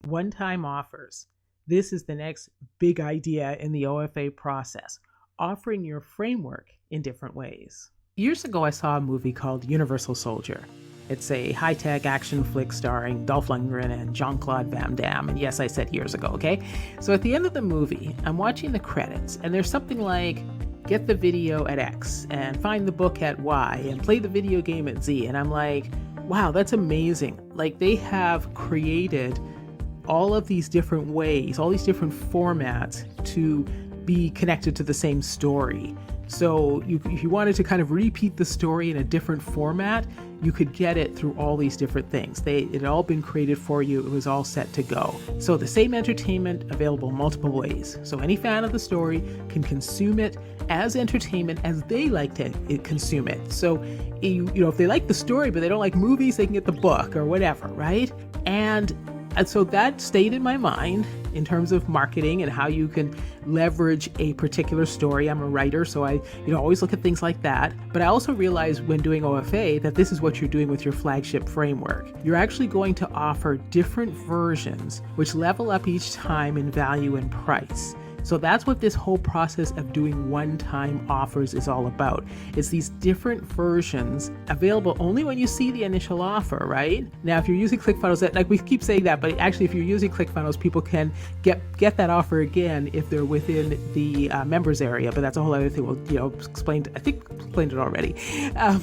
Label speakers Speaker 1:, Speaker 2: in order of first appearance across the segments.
Speaker 1: One-time offers. This is the next big idea in the OFA process, offering your framework in different ways. Years ago, I saw a movie called Universal Soldier. It's a high-tech action flick starring Dolph Lundgren and Jean-Claude Van Damme. And yes, I said years ago, okay? So at the end of the movie, I'm watching the credits, and there's something like, get the video at X, and find the book at Y, and play the video game at Z. And I'm like, wow, that's amazing. Like, they have created all of these different ways, all these different formats to be connected to the same story. So if you wanted to kind of repeat the story in a different format, you could get it through all these different things. It had all been created for you. It was all set to go. So the same entertainment available multiple ways. So any fan of the story can consume it as entertainment as they like to consume it. So if they like the story but they don't like movies, they can get the book or whatever, right? And so that stayed in my mind in terms of marketing and how you can leverage a particular story. I'm a writer, so I always look at things like that. But I also realized when doing OFA that this is what you're doing with your flagship framework. You're actually going to offer different versions which level up each time in value and price. So that's what this whole process of doing one-time offers is all about. It's these different versions available only when you see the initial offer, right? Now, if you're using ClickFunnels, like we keep saying that, but actually if you're using ClickFunnels, people can get that offer again if they're within the members area, but that's a whole other thing. We'll explained it already.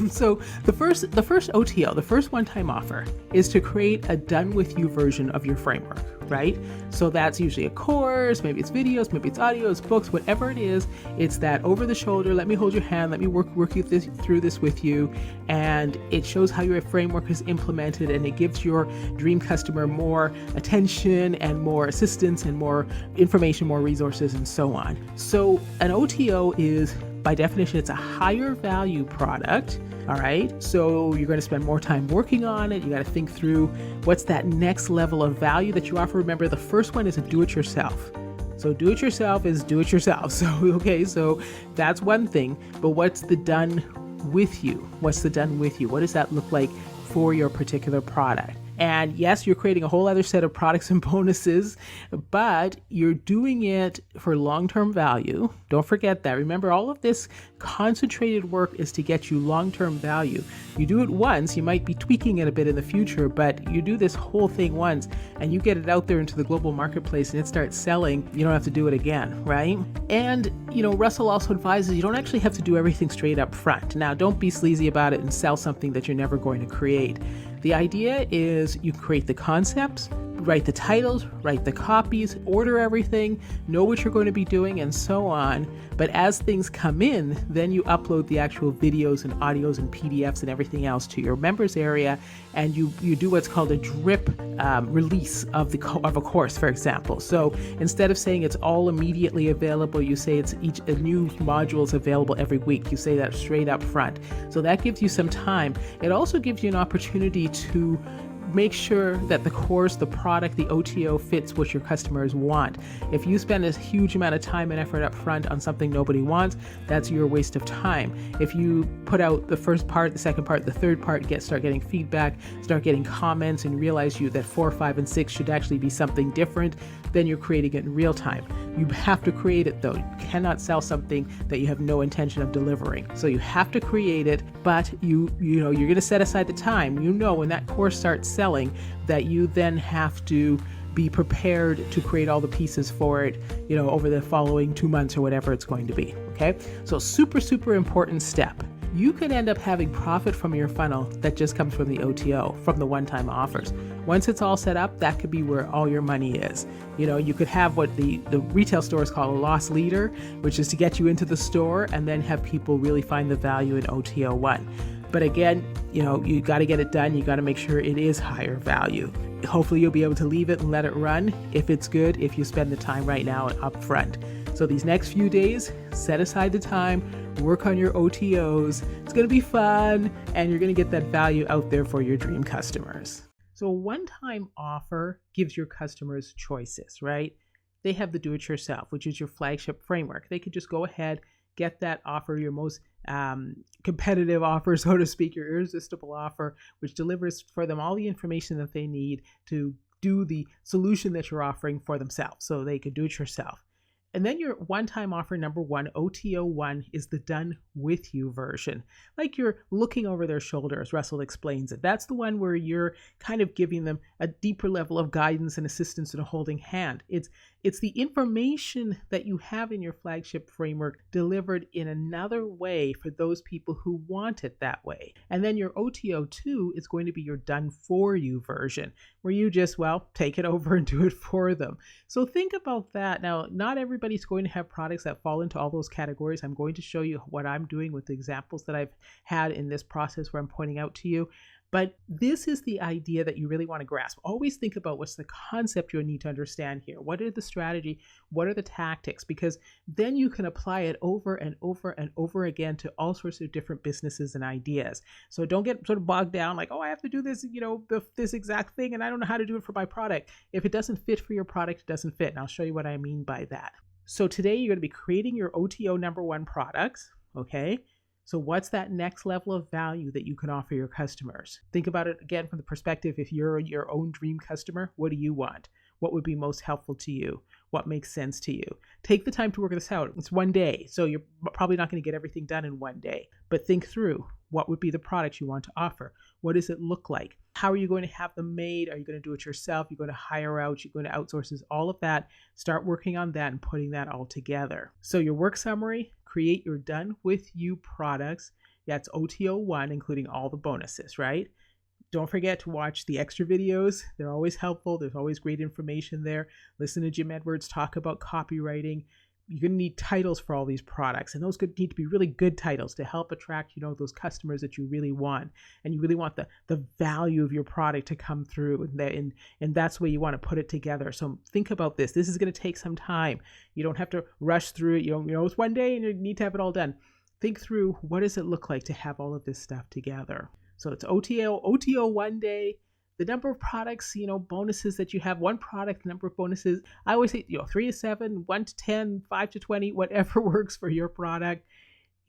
Speaker 1: So the first OTO, the first one-time offer, is to create a done-with-you version of your framework, right? So that's usually a course, maybe it's videos, maybe it's audio, it's books, whatever it is. It's that over the shoulder, let me hold your hand, let me work you through this with you. And it shows how your framework is implemented, and it gives your dream customer more attention and more assistance and more information, more resources, and so on. So an OTO is, by definition, it's a higher value product. All right. So you're going to spend more time working on it. You got to think through what's that next level of value that you offer. Remember, the first one is a do-it-yourself. So do-it-yourself is do-it-yourself. So that's one thing. But what's the done with you? What's the done with you? What does that look like for your particular product? And yes, you're creating a whole other set of products and bonuses, but you're doing it for long-term value. Don't forget that. Remember, all of this concentrated work is to get you long-term value. You do it once, you might be tweaking it a bit in the future, but you do this whole thing once and you get it out there into the global marketplace and it starts selling. You don't have to do it again, right? And, Russell also advises you don't actually have to do everything straight up front. Now, don't be sleazy about it and sell something that you're never going to create. The idea is you create the concepts, write the titles, write the copies, order everything, know what you're going to be doing, and so on. But as things come in, then you upload the actual videos and audios and PDFs and everything else to your members area, and you do what's called a drip release of a course, for example. So instead of saying it's all immediately available, you say a new module is available every week. You say that straight up front. So that gives you some time. It also gives you an opportunity to make sure that the course, the product, the OTO fits what your customers want. If you spend a huge amount of time and effort up front on something nobody wants, that's your waste of time. If you put out the first part, the second part, the third part, start getting feedback, start getting comments, and realize that 4, 5, and 6 should actually be something different, then you're creating it in real time. You have to create it though. You cannot sell something that you have no intention of delivering. So you have to create it, but you're going to set aside the time. When that course starts selling, that you then have to be prepared to create all the pieces for it, over the following 2 months or whatever it's going to be. Okay. So super, super important step. You could end up having profit from your funnel that just comes from the OTO, from the one-time offers. Once it's all set up, that could be where all your money is. You could have what the retail stores call a loss leader, which is to get you into the store and then have people really find the value in OTO 1. But again, you got to get it done. You got to make sure it is higher value. Hopefully you'll be able to leave it and let it run if it's good, if you spend the time right now and up front. So these next few days, set aside the time, work on your OTOs. It's going to be fun, and you're going to get that value out there for your dream customers. So a one-time offer gives your customers choices, right? They have the do-it-yourself, which is your flagship framework. They could just go ahead, get that offer, your most competitive offer, so to speak, your irresistible offer, which delivers for them all the information that they need to do the solution that you're offering for themselves, so they could do it yourself. And then your one-time offer number one, OTO1, is the done with you version. Like you're looking over their shoulder, as Russell explains it. That's the one where you're kind of giving them a deeper level of guidance and assistance and a holding hand. It's the information that you have in your flagship framework delivered in another way for those people who want it that way. And then your OTO2 is going to be your done for you version, where you just, well, take it over and do it for them. So think about that. Now, not everybody's going to have products that fall into all those categories. I'm going to show you what I'm doing with the examples that I've had in this process where I'm pointing out to you. But this is the idea that you really want to grasp. Always think about what's the concept you need to understand here. What are the strategy? What are the tactics? Because then you can apply it over and over and over again to all sorts of different businesses and ideas. So don't get sort of bogged down like, oh, I have to do this, this exact thing, and I don't know how to do it for my product. If it doesn't fit for your product, it doesn't fit. And I'll show you what I mean by that. So today you're going to be creating your OTO number one products, okay? So what's that next level of value that you can offer your customers? Think about it again from the perspective, if you're your own dream customer, what do you want? What would be most helpful to you? What makes sense to you? Take the time to work this out. It's one day, so you're probably not going to get everything done in one day. But think through, what would be the products you want to offer? What does it look like? How are you going to have them made? Are you going to do it yourself? You're going to hire out? You're going to outsource this? All of that. Start working on that and putting that all together. So your work summary, create your done with you products. That's OTO1, including all the bonuses, right? Don't forget to watch the extra videos. They're always helpful. There's always great information there. Listen to Jim Edwards talk about copywriting. You're going to need titles for all these products, and those need to be really good titles to help attract, those customers that you really want. And you really want the value of your product to come through, and that's where you want to put it together. So think about this. This is going to take some time. You don't have to rush through it. It's one day and you need to have it all done. Think through, what does it look like to have all of this stuff together? So it's OTO 1 day, the number of products, bonuses that you have, one product, the number of bonuses. I always say, 3 to 7, 1 to 10, 5 to 20, whatever works for your product.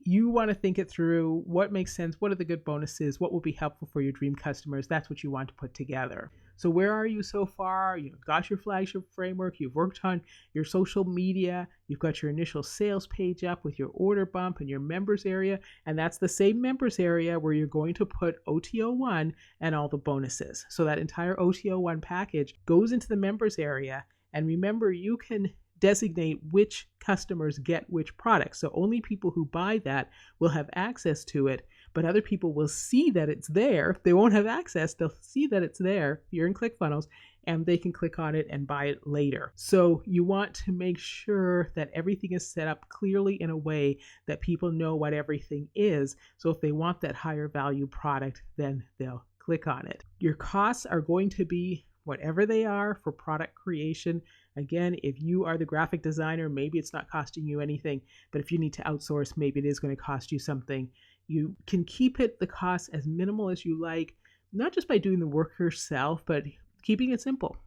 Speaker 1: You want to think it through. What makes sense? What are the good bonuses? What will be helpful for your dream customers? That's what you want to put together. So where are you so far? You've got your flagship framework. You've worked on your social media. You've got your initial sales page up with your order bump and your members area. And that's the same members area where you're going to put OTO1 and all the bonuses. So that entire OTO1 package goes into the members area. And remember, you can designate which customers get which products. So only people who buy that will have access to it, but other people will see that it's there. They won't have access. They'll see that it's there. You're in ClickFunnels, and they can click on it and buy it later. So you want to make sure that everything is set up clearly in a way that people know what everything is. So if they want that higher value product, then they'll click on it. Your costs are going to be whatever they are for product creation. Again, if you are the graphic designer, maybe it's not costing you anything, but if you need to outsource, maybe it is going to cost you something. You can keep the cost as minimal as you like, not just by doing the work yourself, but keeping it simple.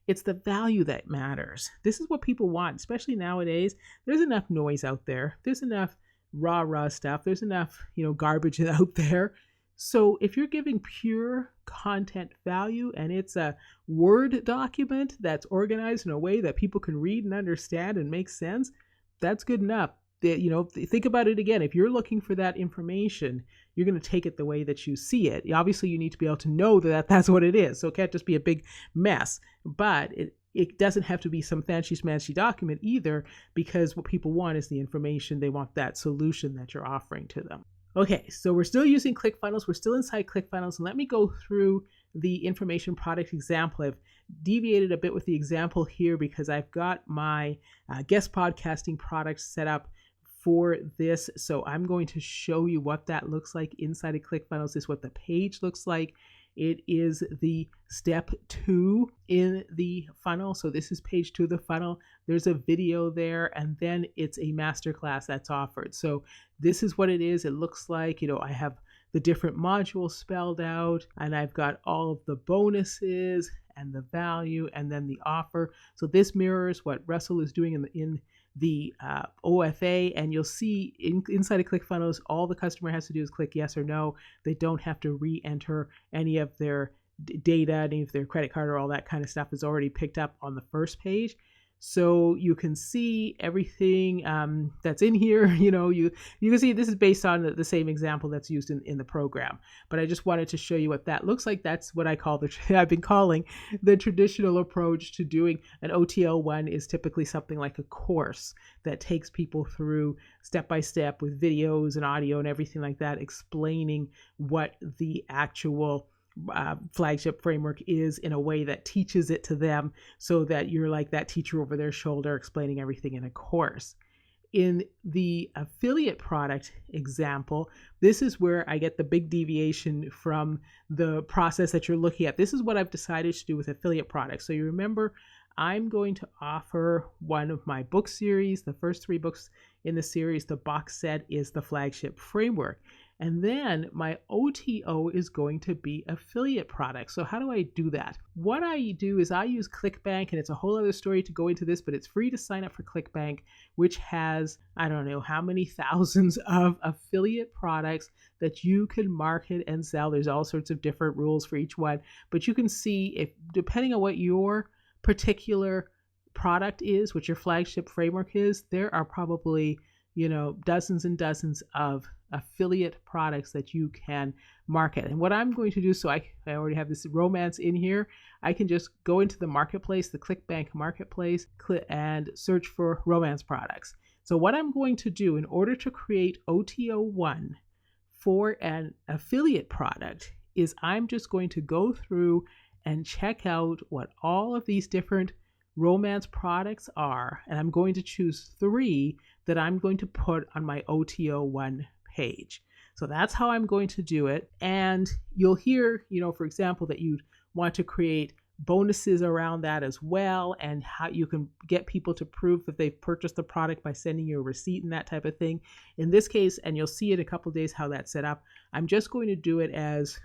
Speaker 1: It's the value that matters. This is what people want, especially nowadays. There's enough noise out there. There's enough raw stuff. There's enough, garbage out there. So if you're giving pure content value and it's a Word document that's organized in a way that people can read and understand and make sense, that's good enough. Think about it again. If you're looking for that information, you're going to take it the way that you see it. Obviously, you need to be able to know that that's what it is. So it can't just be a big mess. But it doesn't have to be some fancy document either, because what people want is the information. They want that solution that you're offering to them. Okay, so we're still using ClickFunnels. We're still inside ClickFunnels. And let me go through the information product example. I've deviated a bit with the example here because I've got my guest podcasting product set up for this. So I'm going to show you what that looks like inside of ClickFunnels. This is what the page looks like. It is the step 2 in the funnel. So this is page 2 of the funnel. There's a video there, and then it's a masterclass that's offered. So this is what it is. It looks like, I have the different modules spelled out, and I've got all of the bonuses and the value and then the offer. So this mirrors what Russell is doing in the OFA, and you'll see inside of ClickFunnels, all the customer has to do is click yes or no. They don't have to re-enter any of their data and if their credit card or all that kind of stuff is already picked up on the first page. So you can see everything that's in here. You can see this is based on the same example that's used in the program. But I just wanted to show you what that looks like. That's what I've been calling the traditional approach to doing an OTL1 is typically something like a course that takes people through step by step with videos and audio and everything like that, explaining what the actual flagship framework is in a way that teaches it to them so that you're like that teacher over their shoulder explaining everything in a course. In the affiliate product example, this is where I get the big deviation from the process that you're looking at. This is what I've decided to do with affiliate products. So you remember, I'm going to offer one of my book series. The first 3 books in the series, the box set, is the flagship framework. And then my OTO is going to be affiliate products. So how do I do that? What I do is I use ClickBank, and it's a whole other story to go into this, but it's free to sign up for ClickBank, which has, I don't know how many thousands of affiliate products that you can market and sell. There's all sorts of different rules for each one, but you can see if, depending on what your particular product is, what your flagship framework is, there are probably dozens and dozens of affiliate products that you can market. And what I'm going to do, so I already have this romance in here, I can just go into the marketplace, the ClickBank marketplace, and search for romance products. So what I'm going to do in order to create OTO1 for an affiliate product is I'm just going to go through and check out what all of these different romance products are, and I'm going to choose 3 that I'm going to put on my OTO1 page. So that's how I'm going to do it. And you'll hear, for example, that you'd want to create bonuses around that as well, and how you can get people to prove that they've purchased the product by sending you a receipt and that type of thing. In this case, and you'll see in a couple of days how that's set up, I'm just going to do it as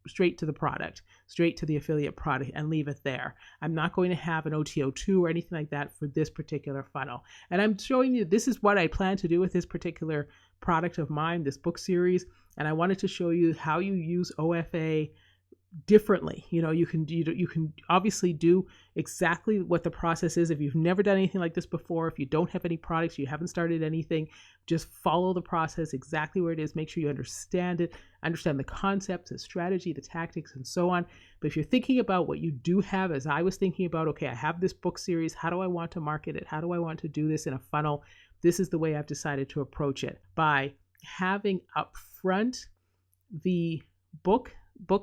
Speaker 1: straight to the product, straight to the affiliate product, and leave it there. I'm not going to have an OTO2 or anything like that for this particular funnel. And I'm showing you, this is what I plan to do with this particular product of mine, this book series. And I wanted to show you how you use OFA differently. You can obviously do exactly what the process is. If you've never done anything like this before, if you don't have any products, you haven't started anything, just follow the process exactly where it is. Make sure you understand it, understand the concepts, the strategy, the tactics, and so on. But if you're thinking about what you do have, as I was thinking about, okay, I have this book series, how do I want to market it? How do I want to do this in a funnel? This is the way I've decided to approach it, by having up front the book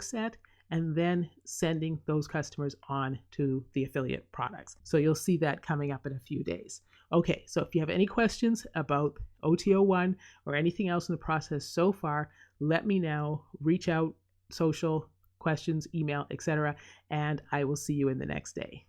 Speaker 1: set, and then sending those customers on to the affiliate products. So you'll see that coming up in a few days. Okay, so if you have any questions about OTO1 or anything else in the process so far, let me know, reach out, social questions, email, etc., and I will see you in the next day.